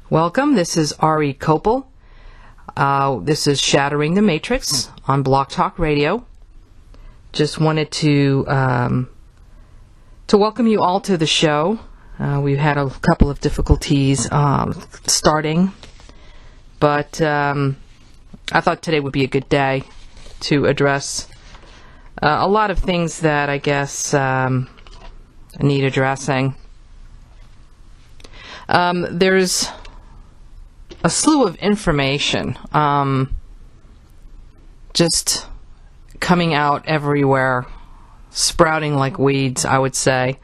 Welcome. This is Ari Kopel. This is Shattering the Matrix on Blog Talk Radio. Just wanted to welcome you all to the show. We've had a couple of difficulties starting, but I thought today would be a good day to address a lot of things that I guess need addressing. There's a slew of information just coming out everywhere, sprouting like weeds, I would say.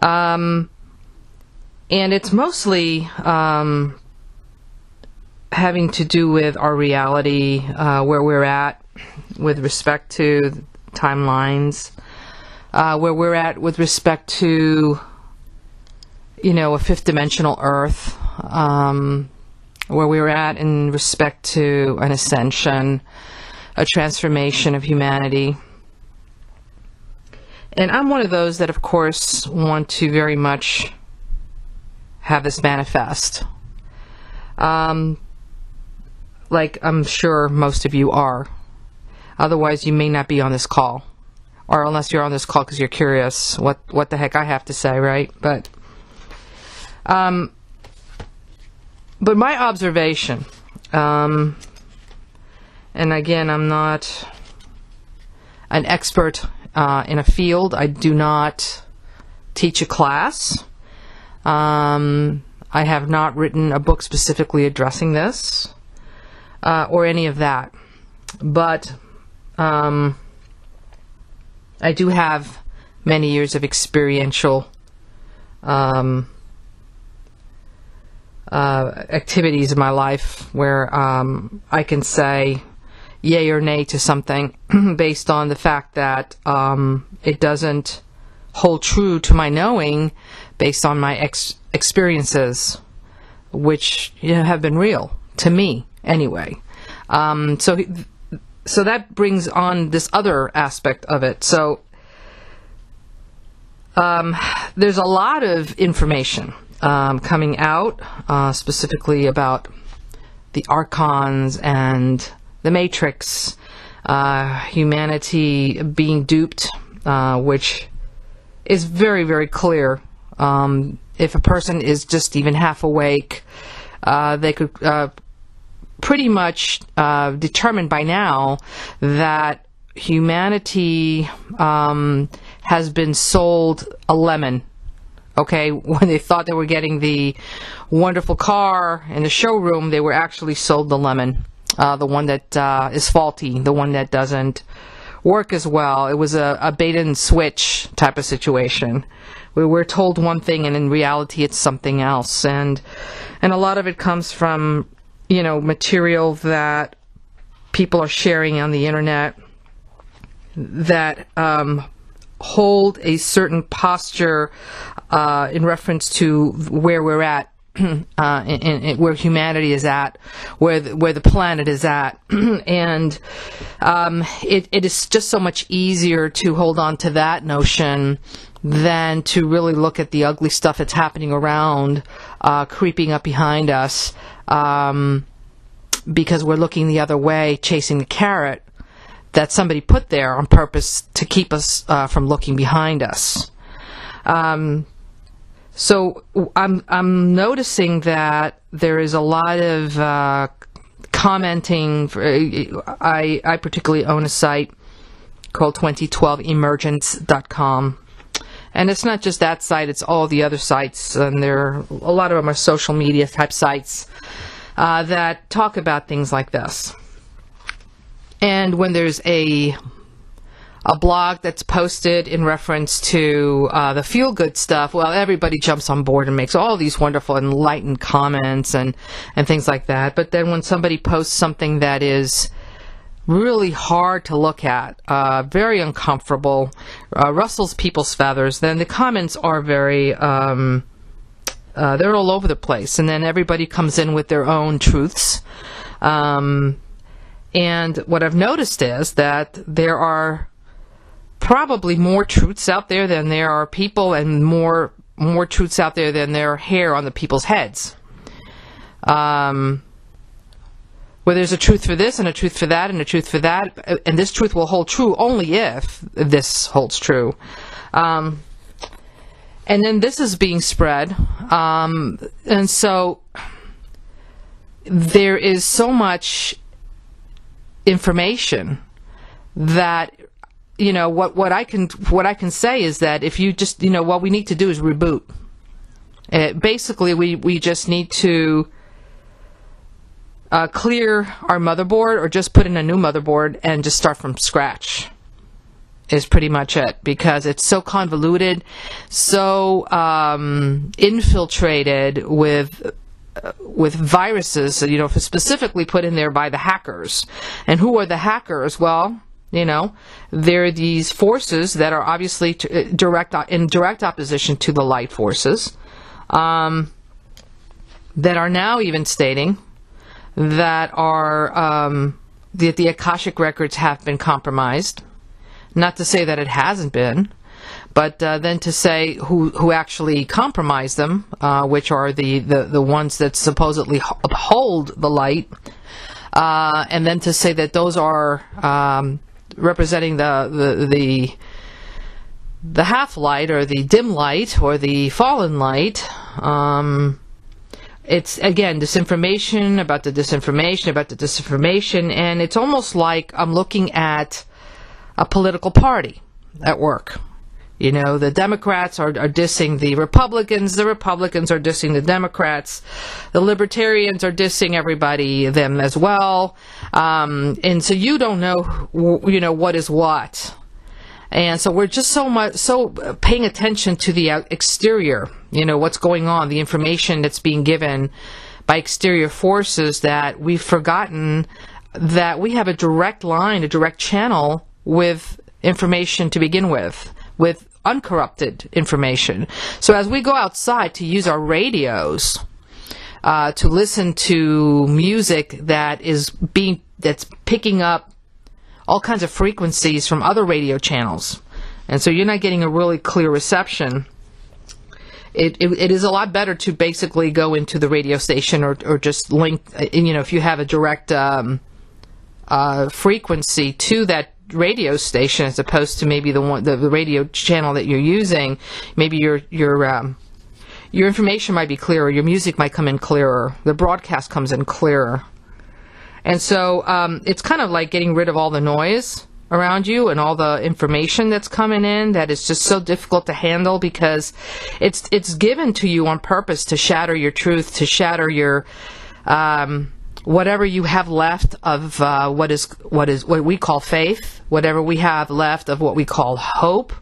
And it's mostly having to do with our reality, where we're at with respect to timelines, where we're at with respect to, a fifth dimensional Earth, where we're at in respect to an ascension, a transformation of humanity. And I'm one of those that, of course, want to very much have this manifest. Like I'm sure most of you are. Otherwise, you may not be on this call. Or unless you're on this call because you're curious what the heck I have to say, right? But my observation, and again, I'm not an expert in a field. I do not teach a class. I have not written a book specifically addressing this, or any of that. But I do have many years of experiential activities in my life where I can say yay or nay to something based on the fact that it doesn't hold true to my knowing based on my experiences, which have been real to me anyway. So that brings on this other aspect of it. So there's a lot of information coming out, specifically about the Archons and the Matrix, humanity being duped, which is very, very clear. If a person is just even half awake, they could pretty much determine by now that humanity has been sold a lemon. Okay, when they thought they were getting the wonderful car in the showroom, they were actually sold the lemon, the one that is faulty, the one that doesn't work as well. It was a bait and switch type of situation. We were told one thing, and in reality, it's something else. And a lot of it comes from, material that people are sharing on the internet that hold a certain posture in reference to where we're at, where humanity is at, where the planet is at, and it is just so much easier to hold on to that notion than to really look at the ugly stuff that's happening around, creeping up behind us, because we're looking the other way, chasing the carrot that somebody put there on purpose to keep us from looking behind us. So I'm noticing that there is a lot of commenting. I particularly own a site called 2012emergence.com. And it's not just that site, it's all the other sites, and a lot of them are social media type sites that talk about things like this. And when there's a blog that's posted in reference to the feel-good stuff, well, everybody jumps on board and makes all these wonderful enlightened comments and things like that. But then when somebody posts something that is really hard to look at, very uncomfortable, rustles people's feathers, then the comments are very, they're all over the place. And then everybody comes in with their own truths. And what I've noticed is that there are probably more truths out there than there are people, and more truths out there than there are hair on the people's heads. where there's a truth for this and a truth for that and a truth for that, and this truth will hold true only if this holds true. And then this is being spread, and so there is so much information that, you know, what I can say is that if you just, you know, what we need to do is reboot. Basically, we just need to clear our motherboard, or just put in a new motherboard and just start from scratch, is pretty much it, because it's so convoluted, so infiltrated with viruses, you know, specifically put in there by the hackers. And who are the hackers? Well, you know, they're these forces that are obviously in direct opposition to the light forces, that are now even stating that the Akashic records have been compromised. Not to say that it hasn't been, but then to say who actually compromised them, which are the ones that supposedly uphold the light, and then to say that those are representing the half-light, or the dim light, or the fallen light. It's, again, disinformation about the disinformation about the disinformation, and it's almost like I'm looking at a political party at work. You know, the Democrats are dissing the Republicans are dissing the Democrats, the Libertarians are dissing them as well, and so you don't know, you know, what is what. And so we're just so paying attention to the exterior, you know, what's going on, the information that's being given by exterior forces, that we've forgotten that we have a direct line, a direct channel with information to begin with uncorrupted information. So as we go outside to use our radios, to listen to music that's picking up all kinds of frequencies from other radio channels, and so you're not getting a really clear reception, it is a lot better to basically go into the radio station, or just link, you know, if you have a direct frequency to that radio station, as opposed to maybe the radio channel that you're using. Maybe your information might be clearer, your music might come in clearer, the broadcast comes in clearer. And so it's kind of like getting rid of all the noise around you and all the information that's coming in that is just so difficult to handle, because it's given to you on purpose to shatter your truth, to shatter your whatever you have left of what we call faith, whatever we have left of what we call hope.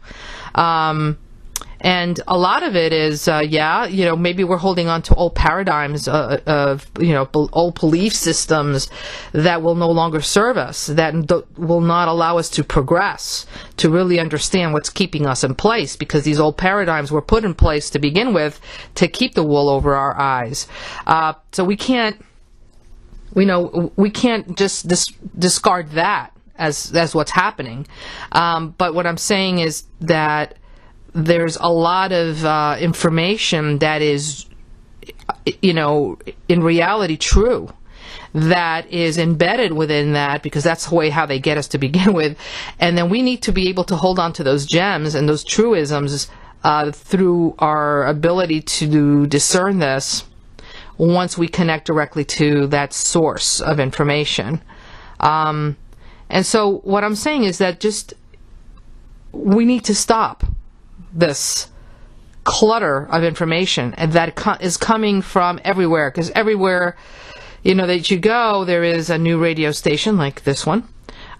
And a lot of it is, you know, maybe we're holding on to old paradigms of, you know, old belief systems that will no longer serve us, that will not allow us to progress, to really understand what's keeping us in place, because these old paradigms were put in place to begin with to keep the wool over our eyes. So we can't, you know, we can't just discard that as what's happening. But what I'm saying is that there's a lot of information that is, you know, in reality true, that is embedded within that, because that's the way how they get us to begin with. And then we need to be able to hold on to those gems and those truisms through our ability to discern this once we connect directly to that source of information. And so what I'm saying is that just we need to stop this clutter of information, and that is coming from everywhere, because everywhere, you know, that you go, there is a new radio station like this one.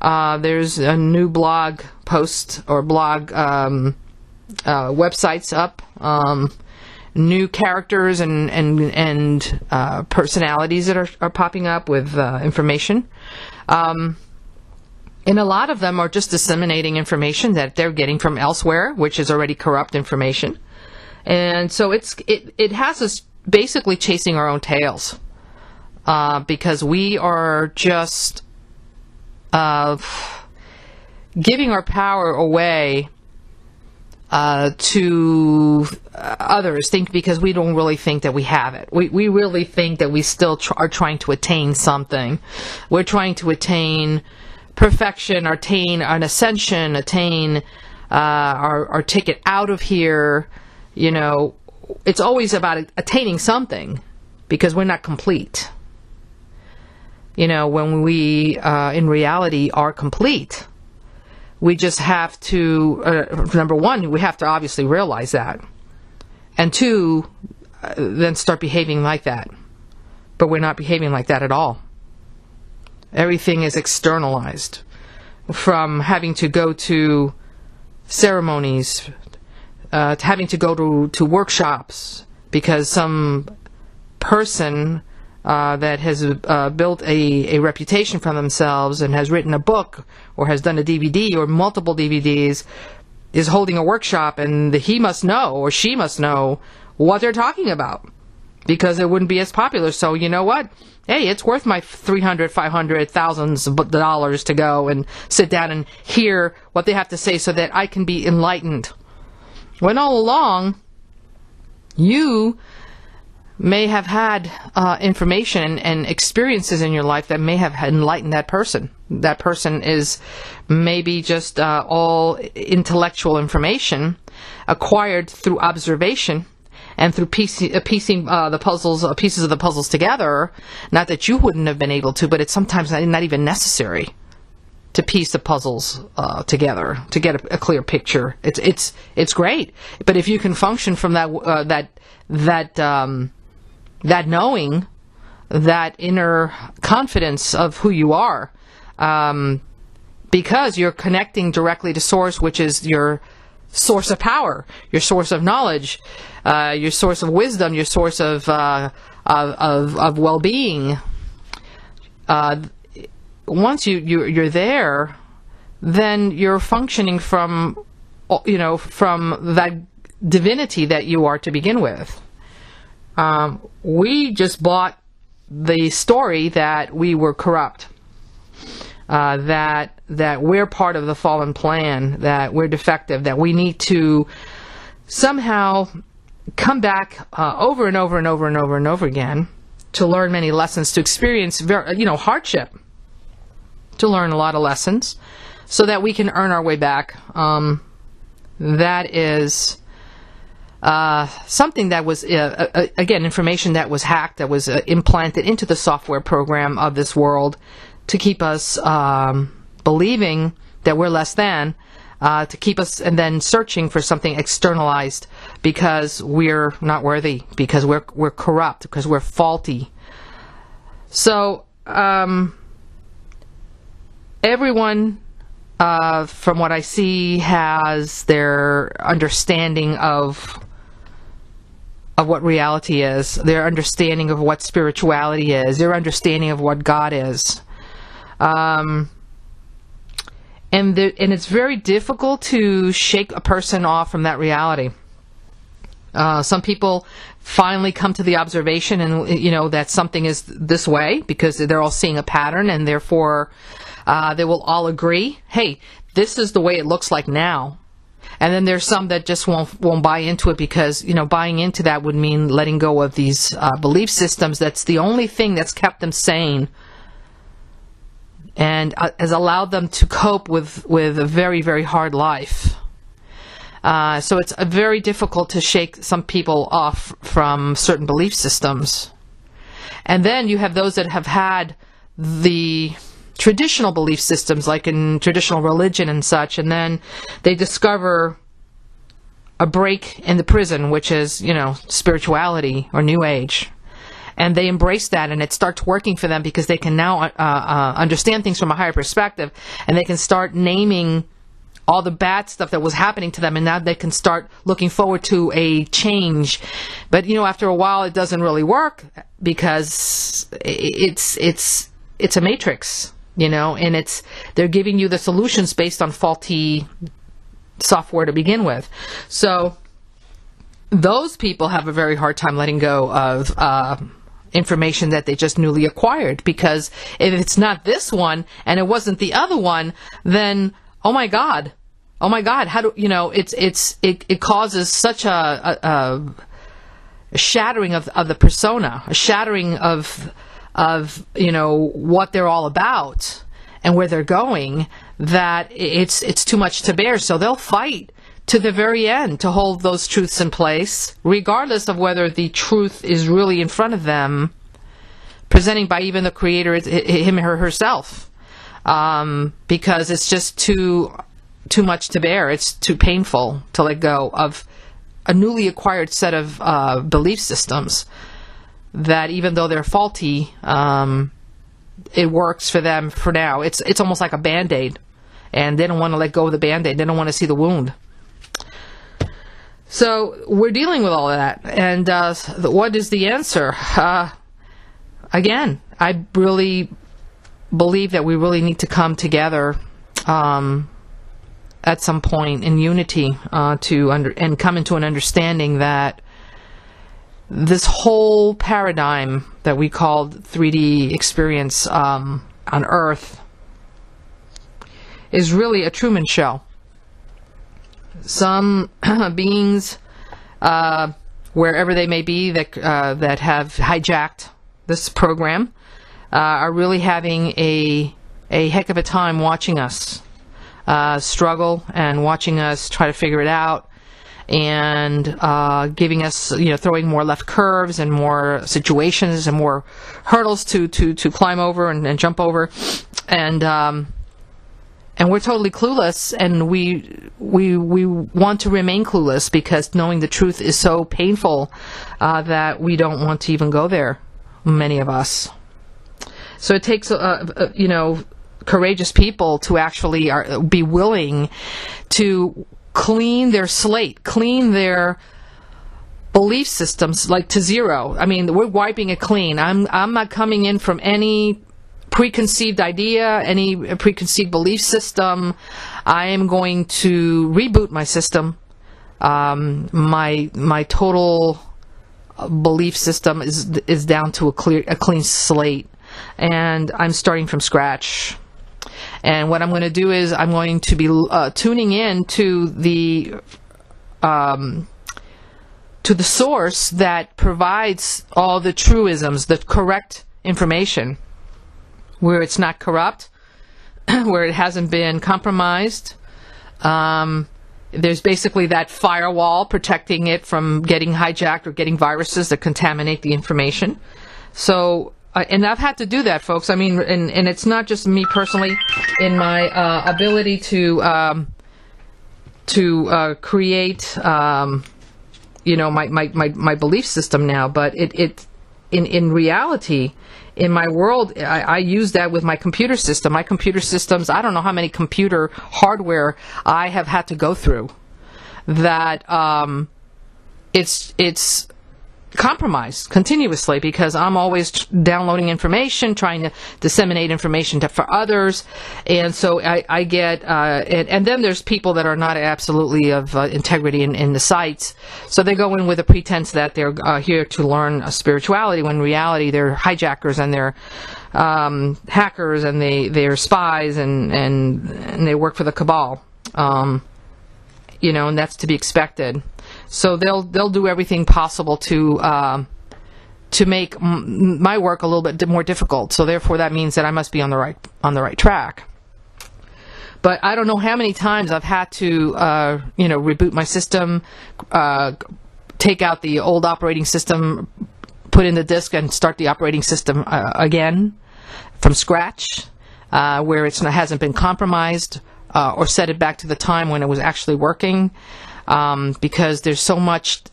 There's a new blog post or blog websites up, new characters and personalities that are popping up with information. And a lot of them are just disseminating information that they're getting from elsewhere, which is already corrupt information. And so it has us basically chasing our own tails, because we are just giving our power away to others, because we don't really think that we have it. We really think that we still are trying to attain something. We're trying to attain perfection, attain an ascension, attain our ticket out of here. You know, it's always about attaining something, because we're not complete. You know, when we in reality are complete. We just have to, number one, we have to obviously realize that. And two, then start behaving like that. But we're not behaving like that at all. Everything is externalized. From having to go to ceremonies, to having to go to workshops, because some person that has built a reputation for themselves and has written a book or has done a DVD or multiple DVDs is holding a workshop, and he must know or she must know what they're talking about, because it wouldn't be as popular. So you know what? Hey, it's worth my $300, $500, thousands of dollars to go and sit down and hear what they have to say so that I can be enlightened. When all along, you may have had information and experiences in your life that may have enlightened that person. That person is maybe just all intellectual information acquired through observation and through piecing the puzzles, pieces of the puzzles together. Not that you wouldn't have been able to, but it's sometimes not even necessary to piece the puzzles together to get a clear picture. It's great, but if you can function from that knowing, that inner confidence of who you are, because you're connecting directly to Source, which is your source of power, your source of knowledge, your source of wisdom, your source of well-being. Once you're there, then you're functioning from that divinity that you are to begin with. We just bought the story that we were corrupt, that we're part of the fallen plan, that we're defective, that we need to somehow come back over and over and over and over and over again to learn many lessons, to experience hardship, to learn a lot of lessons, so that we can earn our way back. That is something that was, again, information that was hacked, that was implanted into the software program of this world to keep us believing that we're less than, to keep us and then searching for something externalized because we're not worthy, because we're corrupt, because we're faulty. So everyone, from what I see, has their understanding of what reality is, their understanding of what spirituality is, their understanding of what God is. And it's very difficult to shake a person off from that reality. Some people finally come to the observation and that something is this way, because they're all seeing a pattern, and therefore they will all agree, hey, this is the way it looks like now. And then there's some that just won't buy into it, because buying into that would mean letting go of these belief systems. That's the only thing that's kept them sane and has allowed them to cope with a very, very hard life. So it's very difficult to shake some people off from certain belief systems. And then you have those that have had the traditional belief systems, like in traditional religion and such, and then they discover a break in the prison, which is, spirituality or New Age. And they embrace that, and it starts working for them, because they can now understand things from a higher perspective, and they can start naming all the bad stuff that was happening to them, and now they can start looking forward to a change. But after a while, it doesn't really work, because it's a matrix, and they're giving you the solutions based on faulty software to begin with. So those people have a very hard time letting go of information that they just newly acquired, because if it's not this one and it wasn't the other one, then, oh my God, oh my God, how do, it causes such a shattering of the persona, a shattering of what they're all about and where they're going, that it's too much to bear. So they'll fight to the very end to hold those truths in place, regardless of whether the truth is really in front of them, presenting by even the creator, him or herself, because it's just too much to bear. It's too painful to let go of a newly acquired set of belief systems that, even though they're faulty, it works for them for now. It's almost like a Band-Aid, and they don't want to let go of the Band-Aid. They don't want to see the wound. So we're dealing with all of that. And what is the answer? Again, I really believe that we really need to come together at some point in unity and come into an understanding that this whole paradigm that we called 3D experience on Earth is really a Truman show. Some beings, wherever they may be, that have hijacked this program, are really having a heck of a time watching us struggle and watching us try to figure it out, and giving us, throwing more left curves and more situations and more hurdles to climb over and jump over, and we're totally clueless, and we want to remain clueless, because knowing the truth is so painful that we don't want to even go there, many of us. So it takes courageous people to actually be willing to clean their slate, clean their belief systems to zero. I mean, we're wiping it clean. I'm not coming in from any preconceived idea, any preconceived belief system. I am going to reboot my system. My total belief system is down to a clean slate, and I'm starting from scratch. And what I'm going to do is I'm going to be tuning in to the source that provides all the truisms, the correct information, where it's not corrupt, where it hasn't been compromised. There's basically that firewall protecting it from getting hijacked or getting viruses that contaminate the information. So, and I've had to do that, folks. I mean, and it's not just me personally in my ability to create, my belief system now, but in reality, in my world, I use that with my computer system. My computer systems, I don't know how many computer hardware I have had to go through, that it's compromised continuously, because I'm always downloading information, trying to disseminate information for others, and so I get and then there's people that are not absolutely of integrity in the sites, so they go in with a pretense that they're here to learn spirituality, when in reality they're hijackers and they're hackers, and they're spies, and they work for the cabal, and that's to be expected. So they'll do everything possible to make my work a little bit more difficult. So therefore, that means that I must be on the right track. But I don't know how many times I've had to reboot my system, take out the old operating system, put in the disk, and start the operating system again from scratch, where it hasn't been compromised, or set it back to the time when it was actually working. Because there's so much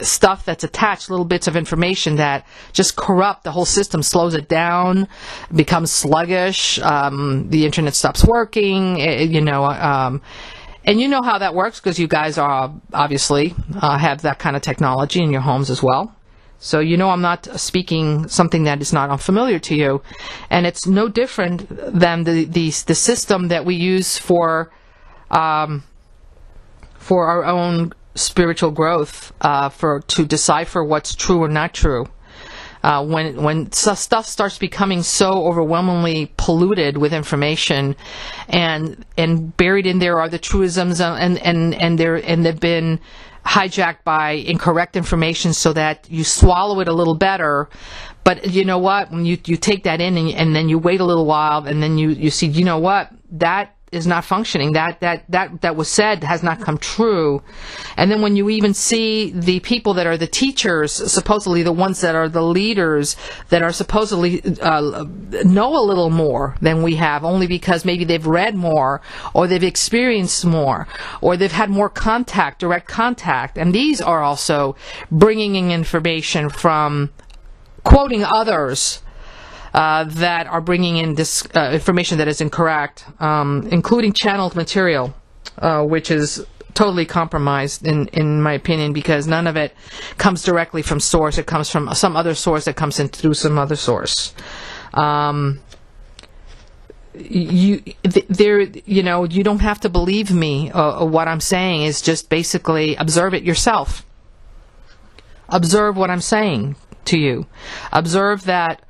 stuff that's attached, little bits of information that just corrupt the whole system, slows it down, becomes sluggish, the internet stops working, and you know how that works, because you guys are obviously have that kind of technology in your homes as well. So I'm not speaking something that is not unfamiliar to you, and it's no different than the system that we use for our own spiritual growth, to decipher what's true or not true. When stuff starts becoming so overwhelmingly polluted with information, and buried in there are the truisms, and they've been hijacked by incorrect information so that you swallow it a little better. But you know what? When you take that in and then you wait a little while, and then you see, you know what? That is not functioning. That was said has not come true. And then when you even see the people that are the teachers, supposedly the ones that are the leaders, that are supposedly know a little more than we have, only because maybe they've read more, or they've experienced more, or they've had more direct contact. And these are also bringing in information from quoting others that are bringing in this information that is incorrect, including channeled material, which is totally compromised in my opinion, because none of it comes directly from source. It comes from some other source that comes in through some other source. You don't have to believe me. What I'm saying is just basically observe it yourself. Observe what I'm saying to you. Observe that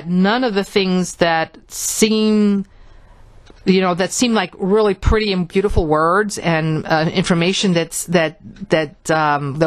none of the things that seem like really pretty and beautiful words and information that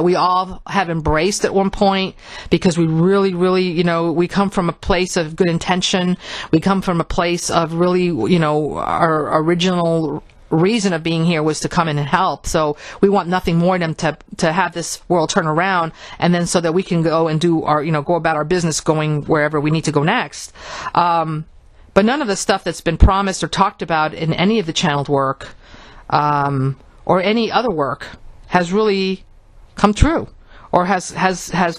we all have embraced at one point, because we really, we come from a place of good intention. We come from a place of really, our original reason of being here was to come in and help. So we want nothing more than to have this world turn around, and then so that we can go and do our, go about our business, going wherever we need to go next. But none of the stuff that's been promised or talked about in any of the channeled work, or any other work, has really come true, or has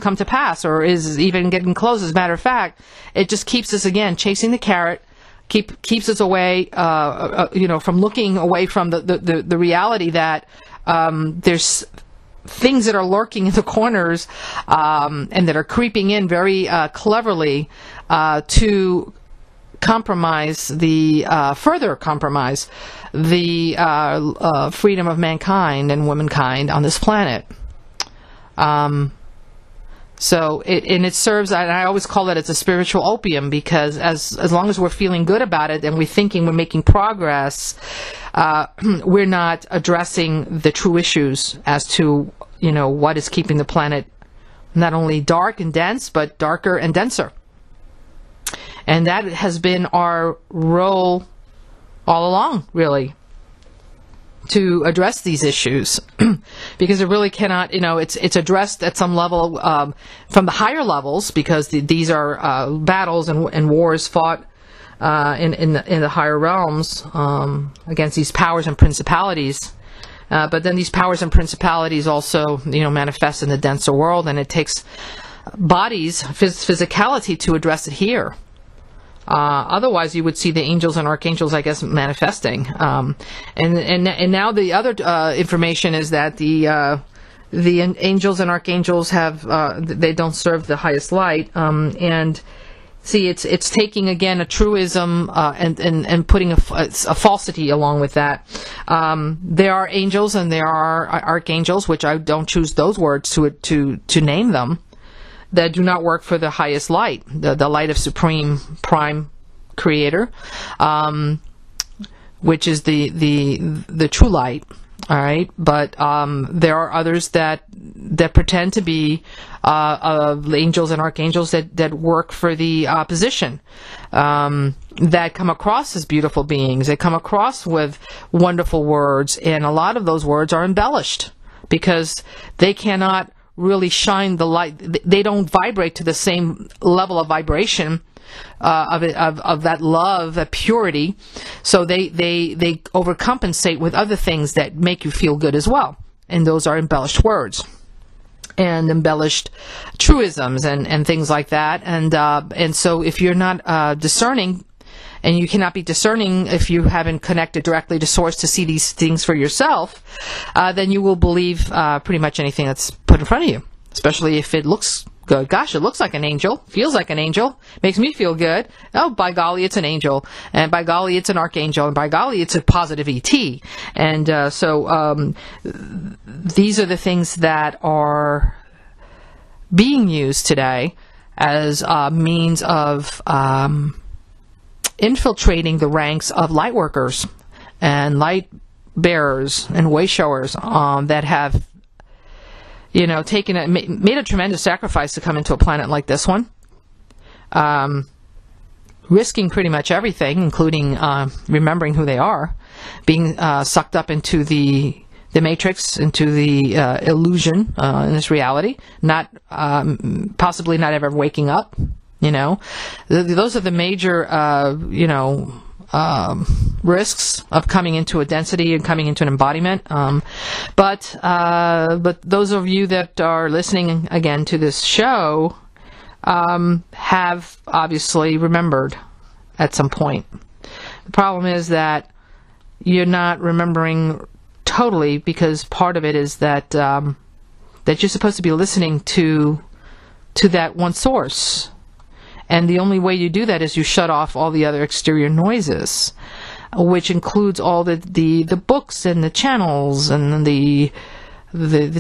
come to pass, or is even getting close. As a matter of fact, it just keeps us, again, chasing the carrot, keeps us away, from looking away from the reality that there's things that are lurking in the corners, and that are creeping in very cleverly to further compromise the freedom of mankind and womankind on this planet. So it serves, and I always call it, it's a spiritual opium, because as long as we're feeling good about it and we're thinking we're making progress, we're not addressing the true issues as to, what is keeping the planet not only dark and dense, but darker and denser. And that has been our role all along, really, to address these issues, because it really cannot, it's addressed at some level from the higher levels, because these are battles and wars fought in the higher realms against these powers and principalities. But then these powers and principalities also, manifest in the denser world, and it takes bodies, physicality, to address it here. Otherwise, you would see the angels and archangels, I guess, manifesting. And now the other information is that the angels and archangels they don't serve the highest light. And see, it's taking, again, a truism and putting a falsity along with that. There are angels and there are archangels, which I don't choose those words to name them, that do not work for the highest light, the light of Supreme Prime Creator, which is the true light. All right, but there are others that pretend to be angels and archangels that work for the opposition, that come across as beautiful beings. They come across with wonderful words, and a lot of those words are embellished because they cannot really shine the light. They don't vibrate to the same level of vibration of that love, that purity. So they overcompensate with other things that make you feel good as well. And those are embellished words and embellished truisms and things like that. And so if you're not discerning, and you cannot be discerning if you haven't connected directly to source to see these things for yourself, then you will believe pretty much anything that's put in front of you, especially if it looks good. Gosh, it looks like an angel, feels like an angel, makes me feel good. Oh, by golly, it's an angel, and by golly, it's an archangel, and by golly, it's a positive ET. And so these are the things that are being used today as a means of infiltrating the ranks of light workers and light bearers and way showers that have, you know, made a tremendous sacrifice to come into a planet like this one, risking pretty much everything, including remembering who they are, being sucked up into the matrix, into the illusion in this reality, not possibly not ever waking up. You know, those are the major risks of coming into a density and coming into an embodiment. But those of you that are listening again to this show have obviously remembered at some point. The problem is that you're not remembering totally, because part of it is that that you're supposed to be listening to that one source. And the only way you do that is you shut off all the other exterior noises, which includes all the books and the channels and the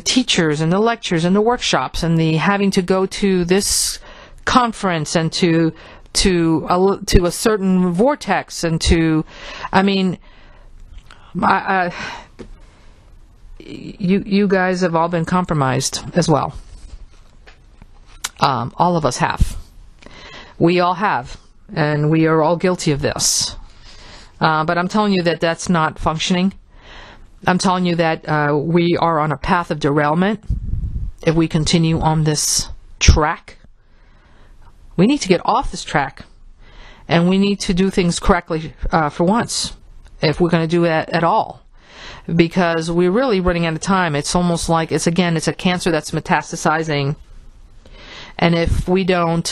teachers and the lectures and the workshops and the having to go to this conference and to a certain vortex and to, I mean, you guys have all been compromised as well. All of us have. We all have, and we are all guilty of this. But I'm telling you that that's not functioning. I'm telling you that we are on a path of derailment. If we continue on this track, we need to get off this track, and we need to do things correctly for once, if we're going to do it at all. Because we're really running out of time. It's almost like it's a cancer that's metastasizing. And if we don't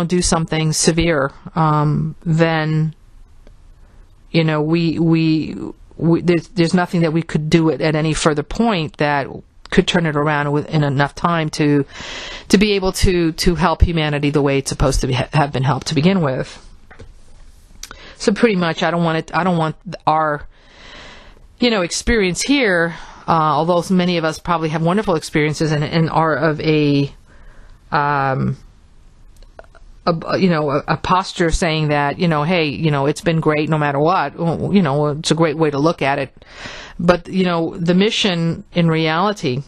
do something severe, then, you know, there's nothing that we could do at any further point that could turn it around in enough time to be able to help humanity the way it's supposed to have been helped to begin with. So pretty much, I don't want our, you know, experience here. Although many of us probably have wonderful experiences and are of a posture saying that, you know, hey, you know, it's been great no matter what. You know, it's a great way to look at it. But, you know, the mission in reality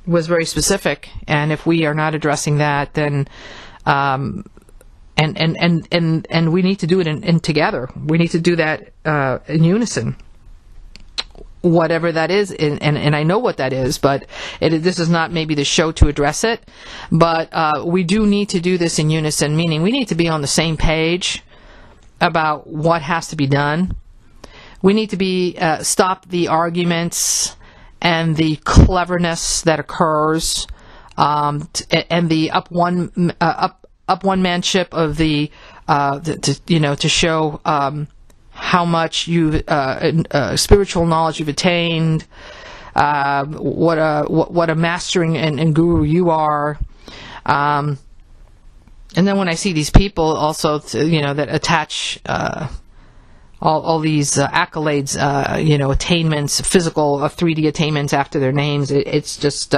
was very specific, and if we are not addressing that, then and we need to do it in together. We need to do that in unison. Whatever that is, and I know what that is, but this is not maybe the show to address it, but we do need to do this in unison, meaning we need to be on the same page about what has to be done. We need to stop the arguments and the cleverness that occurs, and the up one manship of to show how much spiritual knowledge you've attained, what a mastering and guru you are, and then when I see these people also, that attach all these accolades, attainments, physical 3D attainments after their names, it's just,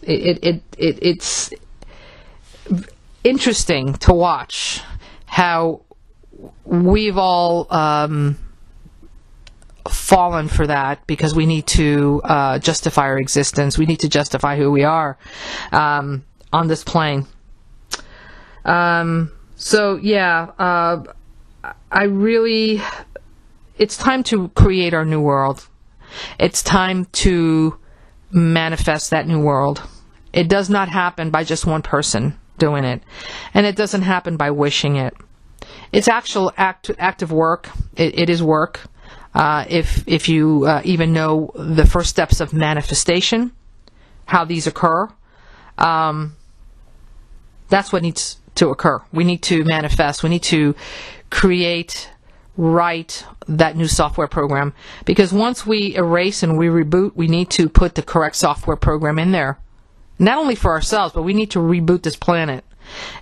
it's interesting to watch how we've all fallen for that, because we need to justify our existence. We need to justify who we are on this plane. It's time to create our new world. It's time to manifest that new world. It does not happen by just one person doing it, and it doesn't happen by wishing it. It's actual active work. It is work. If you even know the first steps of manifestation, how these occur, that's what needs to occur. We need to manifest. We need to write that new software program, because once we erase and we reboot, we need to put the correct software program in there. Not only for ourselves, but we need to reboot this planet.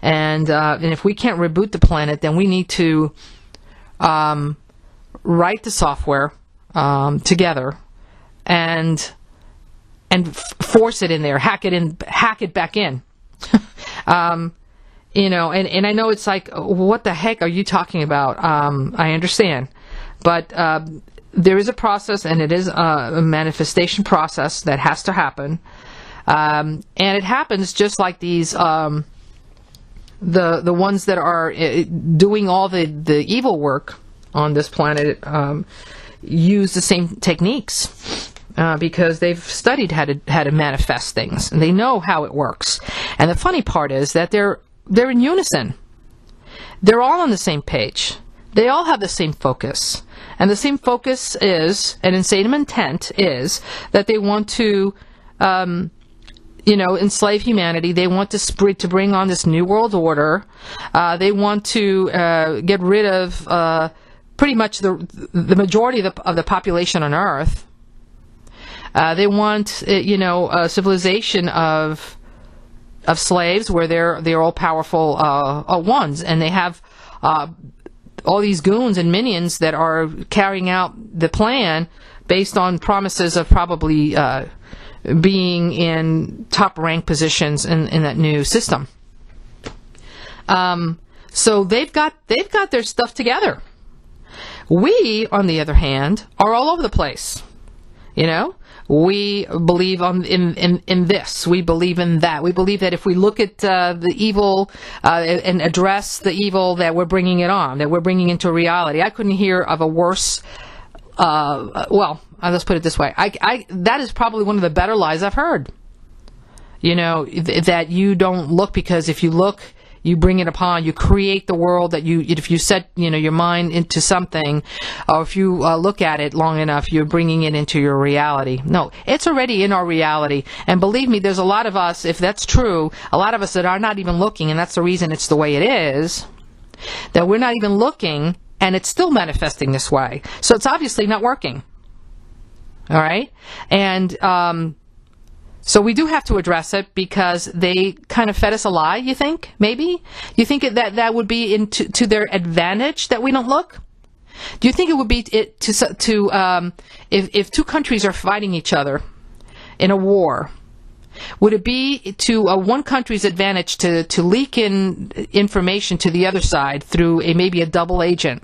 And if we can't reboot the planet, then we need to write the software together and force it in there, hack it back in. You know, and I know it's like, what the heck are you talking about? I understand, but there is a process, and it is a manifestation process that has to happen, and it happens just like these the ones that are doing all the evil work on this planet use the same techniques. Because they've studied how to manifest things, and they know how it works. And the funny part is that they're in unison. They're all on the same page. They all have the same focus, and the same focus is, and same intent is, that they want to, enslave humanity. They want to bring on this new world order. They want to get rid of pretty much the majority of the population on Earth. They want, a civilization of slaves where they're all powerful ones, and they have all these goons and minions that are carrying out the plan based on promises of probably being in top rank positions in that new system. So they've got their stuff together. We, on the other hand, are all over the place. You know, we believe in this. We believe in that. We believe that if we look at the evil and address the evil, that we're bringing it on, that we're bringing into reality. I couldn't hear of a worse. Let's put it this way. That is probably one of the better lies I've heard. You know, that you don't look, because if you look, you bring it upon, you create the world that if you set, your mind into something, or if you look at it long enough, you're bringing it into your reality. No, it's already in our reality. And believe me, there's a lot of us, if that's true, a lot of us that are not even looking, and that's the reason it's the way it is, that we're not even looking, and it's still manifesting this way. So it's obviously not working. All right? And, so we do have to address it, because they kind of fed us a lie, you think? Maybe? You think that would be to their advantage that we don't look? Do you think it would be if two countries are fighting each other in a war, would it be to one country's advantage to leak in information to the other side through maybe a double agent?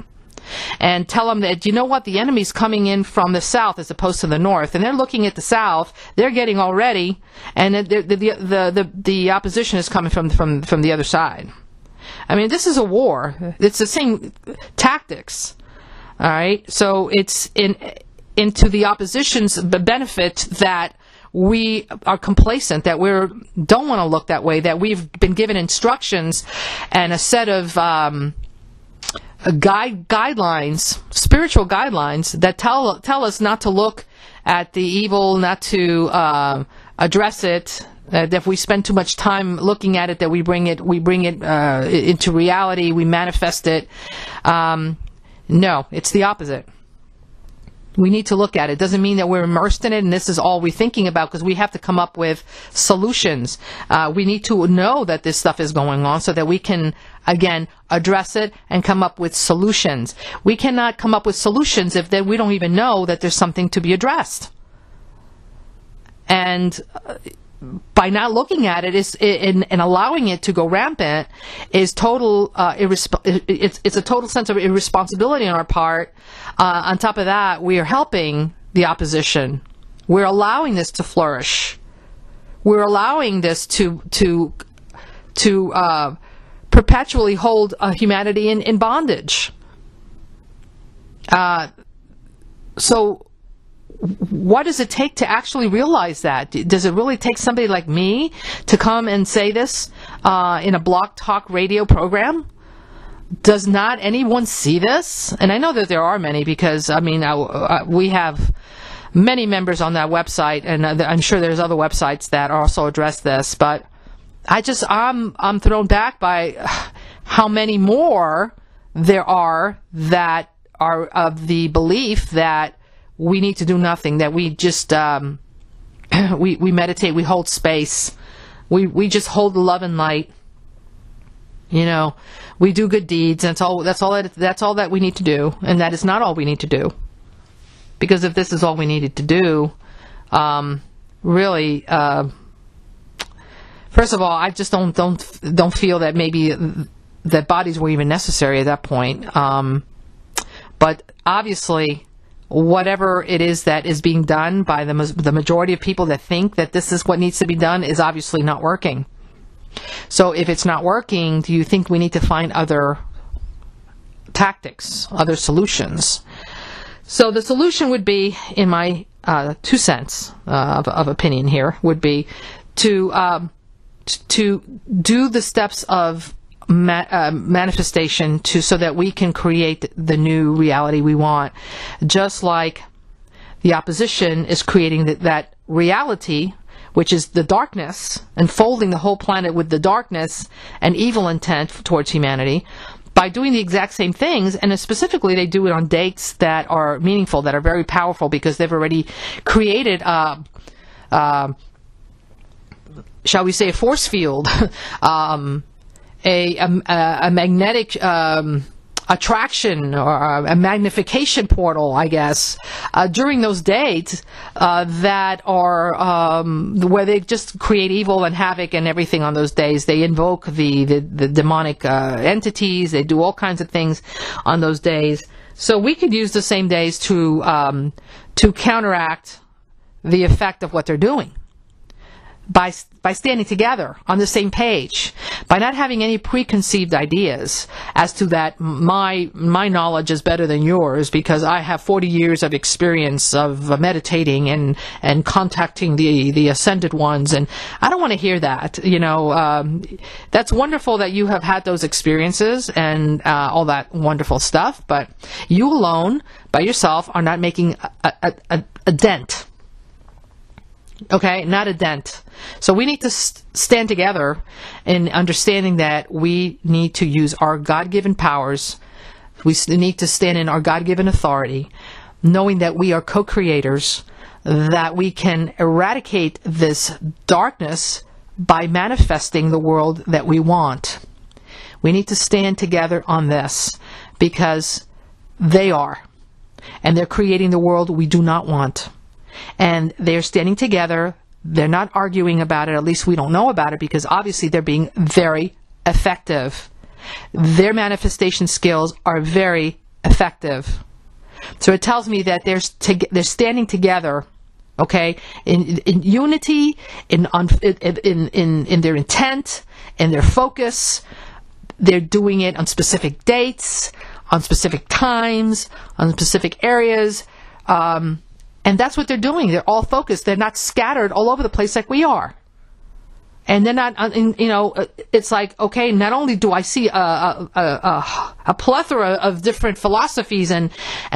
And tell them that, the enemy's coming in from the south as opposed to the north, and they're looking at the south, they're getting all ready, and the opposition is coming from the other side. I mean, this is a war. It's the same tactics. All right? So it's into the opposition's benefit that we are complacent, that we don't want to look that way, that we've been given instructions and a set of guidelines, spiritual guidelines, that tell us not to look at the evil, not to address it. That if we spend too much time looking at it, that we bring it into reality, we manifest it. No, it's the opposite. We need to look at it. Doesn't mean that we're immersed in it and this is all we're thinking about, because we have to come up with solutions. We need to know that this stuff is going on so that we can, again, address it and come up with solutions. We cannot come up with solutions if then we don't even know that there's something to be addressed. And by not looking at it and allowing it to go rampant is total it's a total sense of irresponsibility on our part. On top of that, we are helping the opposition. We're allowing this to flourish. We're allowing this to perpetually hold humanity in bondage. So what does it take to actually realize that? Does it really take somebody like me to come and say this in a Blog Talk radio program? Does not anyone see this? And I know that there are many, because, we have many members on that website, and I'm sure there's other websites that also address this, but I'm thrown back by how many more there are that are of the belief that we need to do nothing, that we just we meditate, we hold space, we just hold the love and light, we do good deeds. That's all that we need to do, and that is not all we need to do, because if this is all we needed to do, really, first of all, I just don't feel that maybe that bodies were even necessary at that point. But obviously, whatever it is that is being done by the majority of people that think that this is what needs to be done is obviously not working. So if it's not working, do you think we need to find other tactics, other solutions? So the solution would be, in my 2 cents of opinion here, would be to do the steps of manifestation so that we can create the new reality we want, just like the opposition is creating that reality, which is the darkness, enfolding the whole planet with the darkness and evil intent towards humanity, by doing the exact same things. And specifically, they do it on dates that are meaningful, that are very powerful, because they've already created shall we say, a force field, a magnetic attraction, or a magnification portal, I guess, during those dates that are where they just create evil and havoc and everything on those days. They invoke the demonic entities. They do all kinds of things on those days. So we could use the same days to counteract the effect of what they're doing. By standing together on the same page, by not having any preconceived ideas as to that my knowledge is better than yours because I have 40 years of experience of meditating and contacting the ascended ones, and I don't want to hear that. That's wonderful that you have had those experiences and all that wonderful stuff, but you alone, by yourself, are not making a dent. Okay, not a dent. So we need to stand together in understanding that we need to use our God-given powers. We need to stand in our God-given authority, knowing that we are co-creators, that we can eradicate this darkness by manifesting the world that we want. We need to stand together on this because they are. And they're creating the world we do not want. And they're standing together. They're not arguing about it. At least we don't know about it, because obviously they're being very effective. Their manifestation skills are very effective. So it tells me that they're standing together, okay, in unity, in their intent, in their focus. They're doing it on specific dates, on specific times, on specific areas. And that's what they're doing. They're all focused. They're not scattered all over the place like we are. And they're not, it's like, okay, not only do I see a plethora of different philosophies and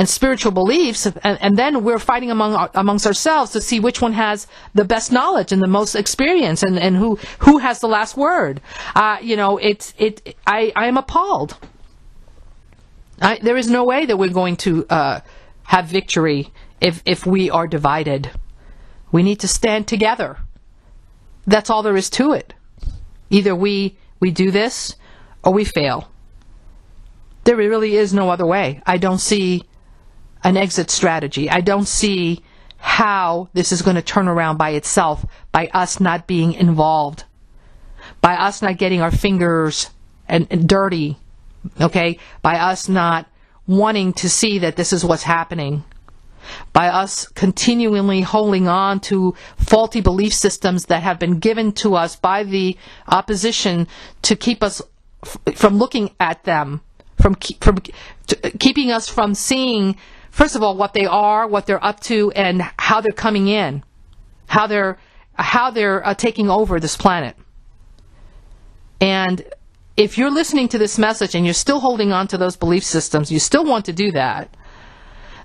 spiritual beliefs, and then we're fighting amongst ourselves to see which one has the best knowledge and the most experience and who has the last word. I am appalled. There is no way that we're going to have victory if we are divided. We need to stand together. That's all there is to it. Either we do this or we fail. There really is no other way. I don't see an exit strategy. I don't see how this is going to turn around by itself, by us not being involved, by us not getting our fingers and dirty, okay, by us not wanting to see that this is what's happening, by us continually holding on to faulty belief systems that have been given to us by the opposition to keep us from looking at them, from keeping us from seeing, first of all, what they are, what they're up to, and how they're coming in, how they're taking over this planet. And if you're listening to this message and you're still holding on to those belief systems, you still want to do that,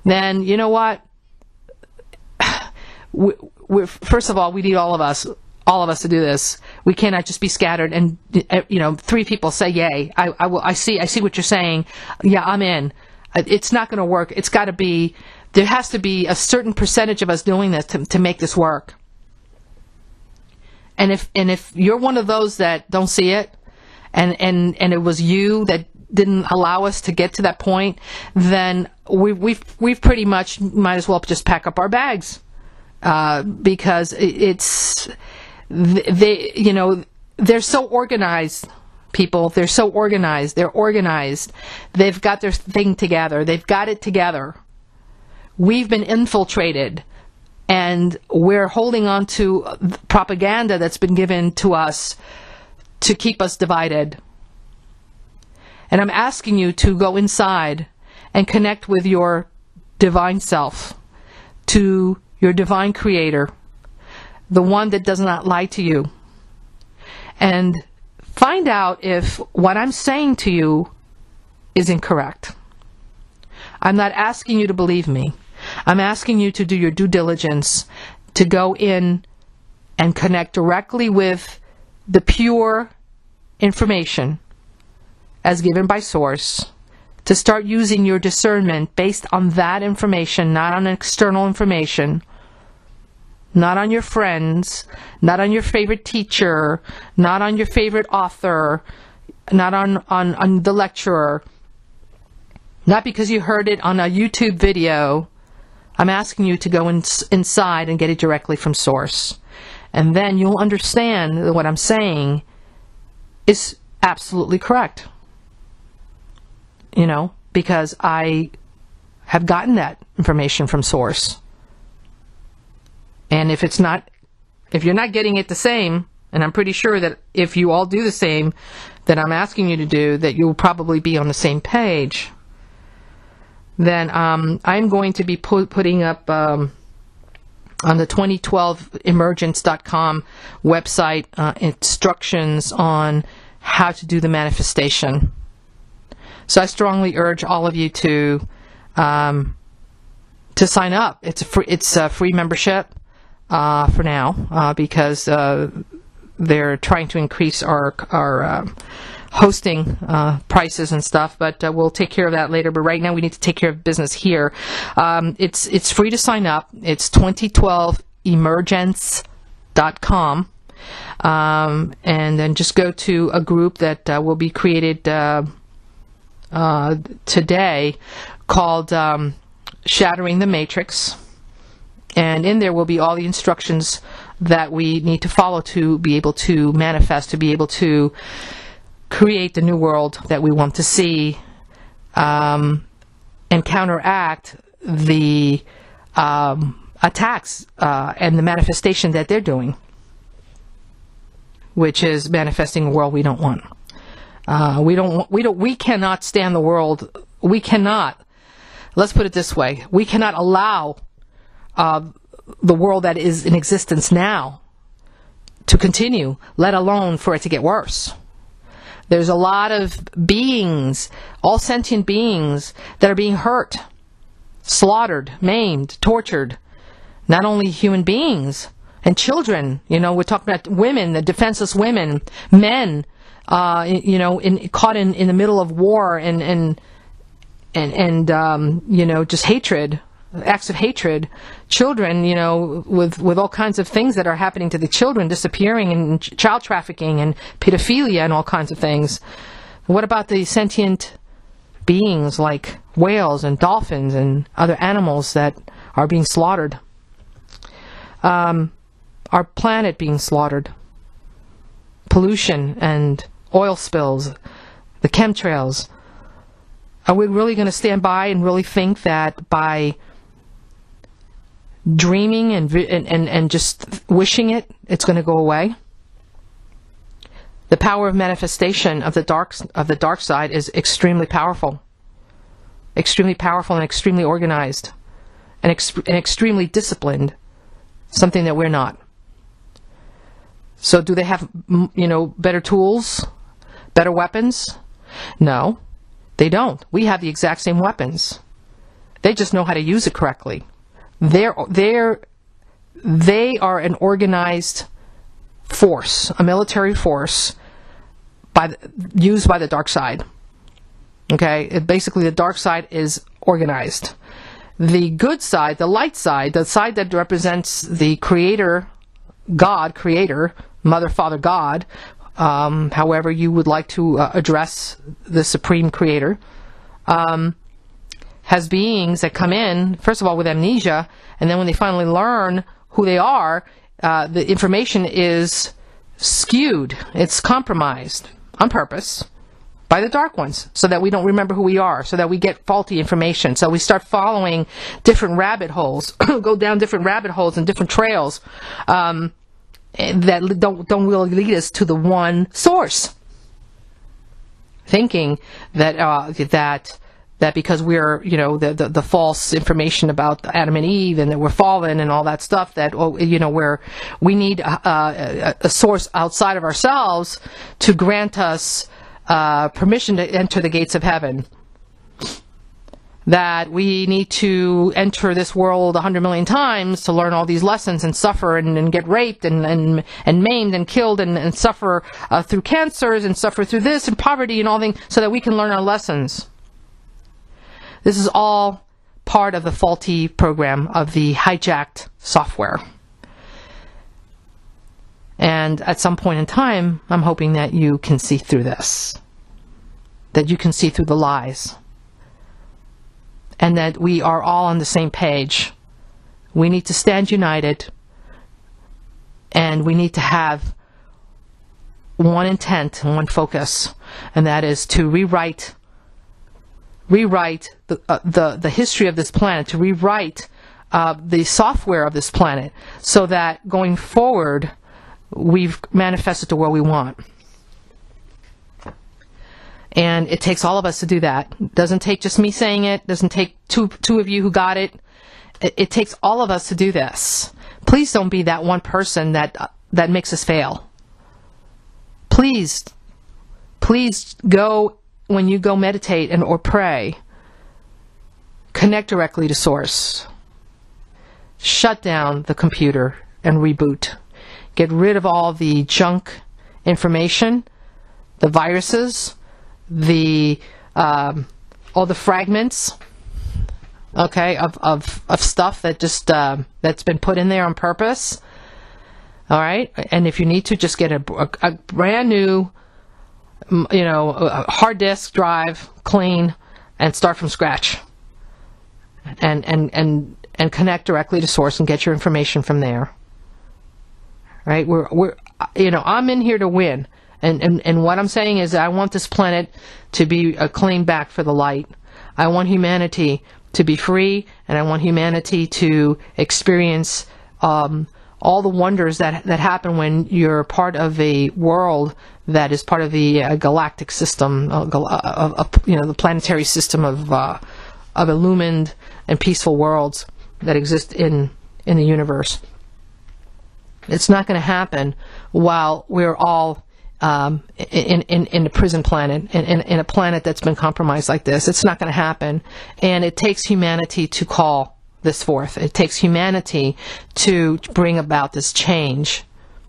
then you know what? First of all, we need all of us to do this. We cannot just be scattered and 3 people say yay. I see what you're saying. Yeah, I'm in. It's not going to work. It's got to be. There has to be a certain percentage of us doing this to make this work. And if you're one of those that don't see it, and it was you that didn't allow us to get to that point, then we've pretty much might as well just pack up our bags. because they're so organized. People, they're so organized. They're organized. They've got their thing together. They've got it together. We've been infiltrated, and we're holding on to propaganda that's been given to us to keep us divided. And I'm asking you to go inside and connect with your divine self, to your divine creator, the one that does not lie to you, and find out if what I'm saying to you is incorrect. I'm not asking you to believe me. I'm asking you to do your due diligence, to go in and connect directly with the pure information as given by source, to start using your discernment based on that information, not on external information, not on your friends, not on your favorite teacher, not on your favorite author, not on the lecturer, not because you heard it on a YouTube video. I'm asking you to go inside and get it directly from source. And then you'll understand that what I'm saying is absolutely correct. Because I have gotten that information from source. And if you're not getting it the same, and I'm pretty sure that if you all do the same that I'm asking you to do, that you'll probably be on the same page, then I'm going to be putting up on the 2012emergence.com website instructions on how to do the manifestation. So I strongly urge all of you to sign up. It's a free membership for now because they're trying to increase our hosting prices and stuff, but we'll take care of that later. But right now we need to take care of business here. It's free to sign up. It's 2012emergence.com, and then just go to a group that will be created today called Shattering the Matrix, and in there will be all the instructions that we need to follow to be able to manifest, to be able to create the new world that we want to see, and counteract the attacks and the manifestation that they're doing, which is manifesting a world we don't want. We cannot stand the world. We cannot. Let's put it this way: we cannot allow the world that is in existence now to continue, let alone for it to get worse. There's a lot of beings, all sentient beings, that are being hurt, slaughtered, maimed, tortured. Not only human beings and children. We're talking about women, the defenseless women, men. Caught in the middle of war and just hatred, acts of hatred. Children, with all kinds of things that are happening to the children, disappearing and child trafficking and pedophilia and all kinds of things. What about the sentient beings like whales and dolphins and other animals that are being slaughtered? Our planet being slaughtered. Pollution and oil spills, the chemtrails. Are we really going to stand by and really think that by dreaming and just wishing it's going to go away? The power of manifestation of the dark side is extremely powerful and extremely organized and extremely disciplined, something that we're not. So do they have, better tools, better weapons? No, they don't. We have the exact same weapons. They just know how to use it correctly. They are an organized force, a military force, used by the dark side. Okay, basically the dark side is organized. The good side, the light side, the side that represents the creator, God, creator, Mother, Father, God, however you would like to address the supreme creator, has beings that come in, first of all, with amnesia, and then when they finally learn who they are, the information is skewed. It's compromised on purpose by the dark ones, so that we don't remember who we are, so that we get faulty information. So we start following different rabbit holes, go down different rabbit holes and different trails that don't really lead us to the one source. Thinking that because we're, the false information about Adam and Eve and that we're fallen and all that stuff, that, we need a source outside of ourselves to grant us permission to enter the gates of heaven. That we need to enter this world 100 million times to learn all these lessons and suffer and get raped and maimed and killed and suffer through cancers and suffer through this and poverty and all things, so that we can learn our lessons. This is all part of the faulty program of the hijacked software. And at some point in time, I'm hoping that you can see through this. That you can see through the lies. And that we are all on the same page. We need to stand united. And we need to have one intent and one focus. And that is to rewrite the history of this planet, to rewrite the software of this planet, so that going forward, we've manifested the world we want. And it takes all of us to do that. It doesn't take just me saying it. It doesn't take two of you who got it. It takes all of us to do this. Please don't be that one person that makes us fail. Please go, when you go meditate or pray, connect directly to source. Shut down the computer and reboot. Get rid of all the junk information, the viruses, all the fragments, okay, of stuff that just that's been put in there on purpose. All right, and if you need to, just get a brand new, a hard disk drive, clean, and start from scratch. And connect directly to source and get your information from there. Right? I'm in here to win. And what I'm saying is, I want this planet to be a claim back for the light. I want humanity to be free, and I want humanity to experience all the wonders that happen when you're part of a world that is part of the galactic system, the planetary system of illumined and peaceful worlds that exist in the universe. It's not going to happen while we're all in a prison planet, in a planet that's been compromised like this. It's not going to happen. And it takes humanity to call this forth. It takes humanity to bring about this change.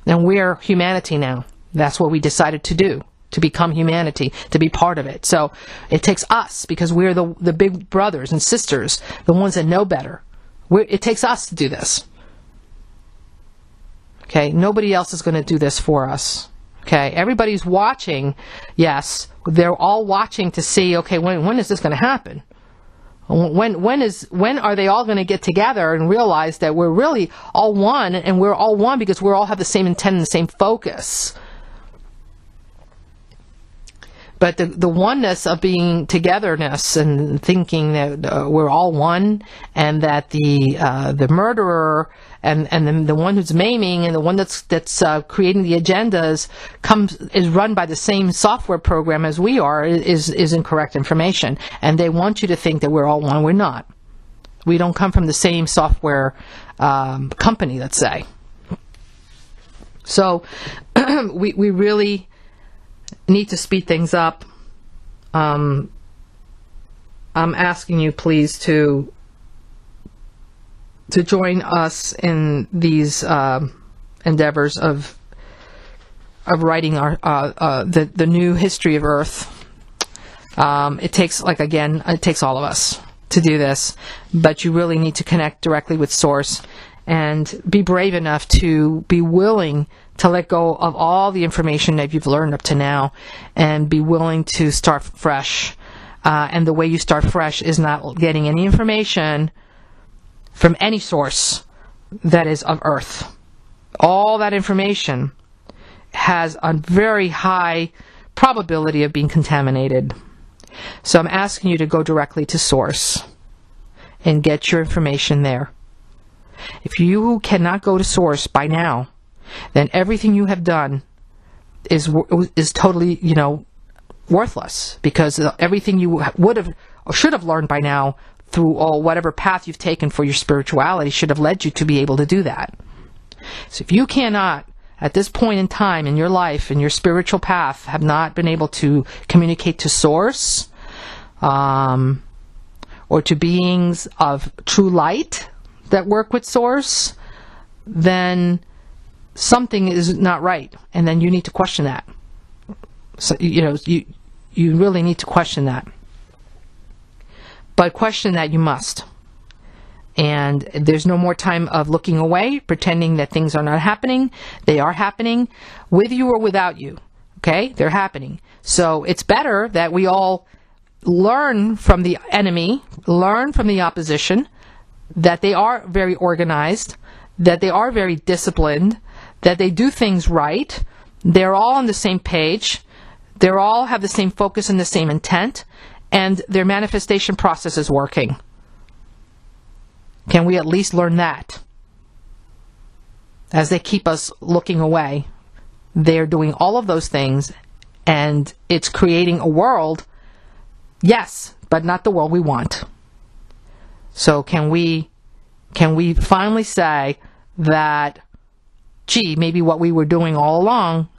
And we're humanity now. That's what we decided to do, to become humanity, to be part of it. So it takes us, because we're the big brothers and sisters, the ones that know better. It takes us to do this. Okay, nobody else is going to do this for us. Okay, everybody's watching. Yes, they're all watching to see, okay, when is this going to happen? When are they all going to get together and realize that we're really all one, and we're all one because we all have the same intent and the same focus? But the oneness of being togetherness and thinking that we're all one, and that the murderer and the one who's maiming and the one that's creating the agendas is run by the same software program as we are is incorrect information. And they want you to think that we're all one. We're not. We don't come from the same software company, let's say. So we really need to speed things up. I'm asking you, please, to join us in these endeavors of writing our the new history of Earth. It takes, it takes all of us to do this, but you really need to connect directly with Source and be brave enough to be willing to let go of all the information that you've learned up to now and be willing to start fresh. And the way you start fresh is not getting any information from any source that is of Earth. All that information has a very high probability of being contaminated. So I'm asking you to go directly to source and get your information there. If you cannot go to source by now, then everything you have done is totally, worthless, because everything you would have or should have learned by now through whatever path you've taken for your spirituality should have led you to be able to do that. So if you cannot, at this point in time in your life, in your spiritual path, have not been able to communicate to source, or to beings of true light that work with source, then something is not right, and then you need to question that. So, you really need to question that. But question that you must. And there's no more time of looking away, pretending that things are not happening. They are happening, with you or without you. Okay? They're happening. So it's better that we all learn from the enemy, learn from the opposition, that they are very organized, that they are very disciplined, that they do things right, they're all on the same page, they all have the same focus and the same intent, and their manifestation process is working. Can we at least learn that? As they keep us looking away, they're doing all of those things, and it's creating a world, yes, but not the world we want. So can we finally say that, gee, maybe what we were doing all along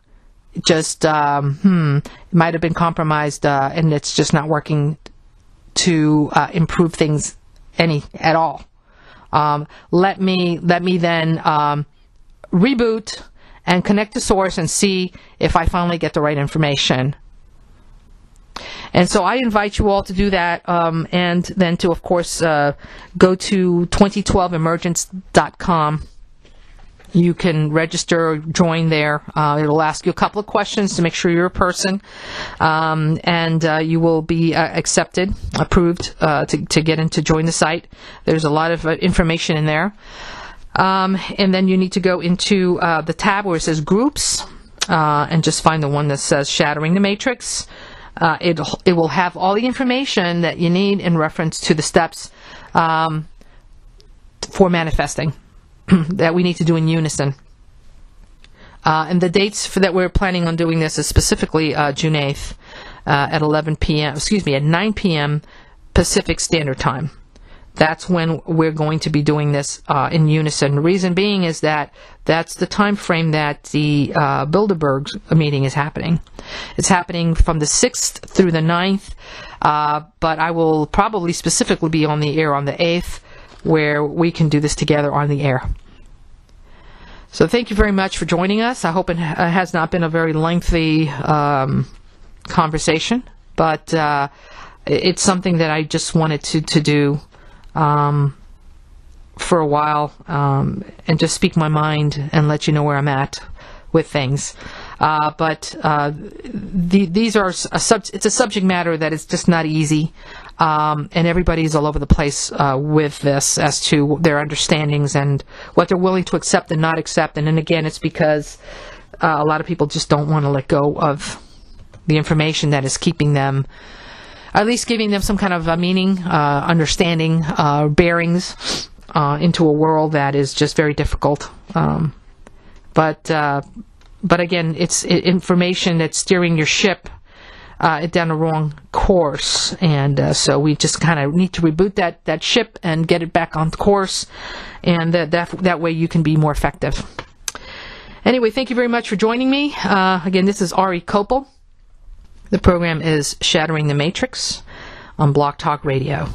just might have been compromised, and it's just not working to improve things at all. Let me then reboot and connect to source and see if I finally get the right information. And so I invite you all to do that, and then to, of course, go to 2012emergence.com. You can register or join there. It'll ask you a couple of questions to make sure you're a person, and you will be accepted, approved to get in to join the site. There's a lot of information in there. And then you need to go into the tab where it says Groups, and just find the one that says Shattering the Matrix. It will have all the information that you need in reference to the steps for manifesting that we need to do in unison. And the dates that we're planning on doing this is specifically June 8th at 9 p.m. Pacific Standard Time. That's when we're going to be doing this in unison. The reason being is that that's the time frame that the Bilderberg meeting is happening. It's happening from the 6th through the 9th, but I will probably specifically be on the air on the 8th, where we can do this together on the air. So thank you very much for joining us. I hope it has not been a very lengthy conversation, but it's something that I just wanted to do for a while, and just speak my mind and let you know where I'm at with things. These are it's a subject matter that is just not easy, and everybody's all over the place with this as to their understandings and what they're willing to accept and not accept. And then again, it's because a lot of people just don't want to let go of the information that is keeping them, at least giving them some kind of meaning, understanding, bearings into a world that is just very difficult. But again, it's information that's steering your ship down the wrong course, and so we just kind of need to reboot that ship and get it back on course, and that way you can be more effective. Anyway, thank you very much for joining me. Again, this is Ari Kopel. The program is Shattering the Matrix on Block Talk Radio.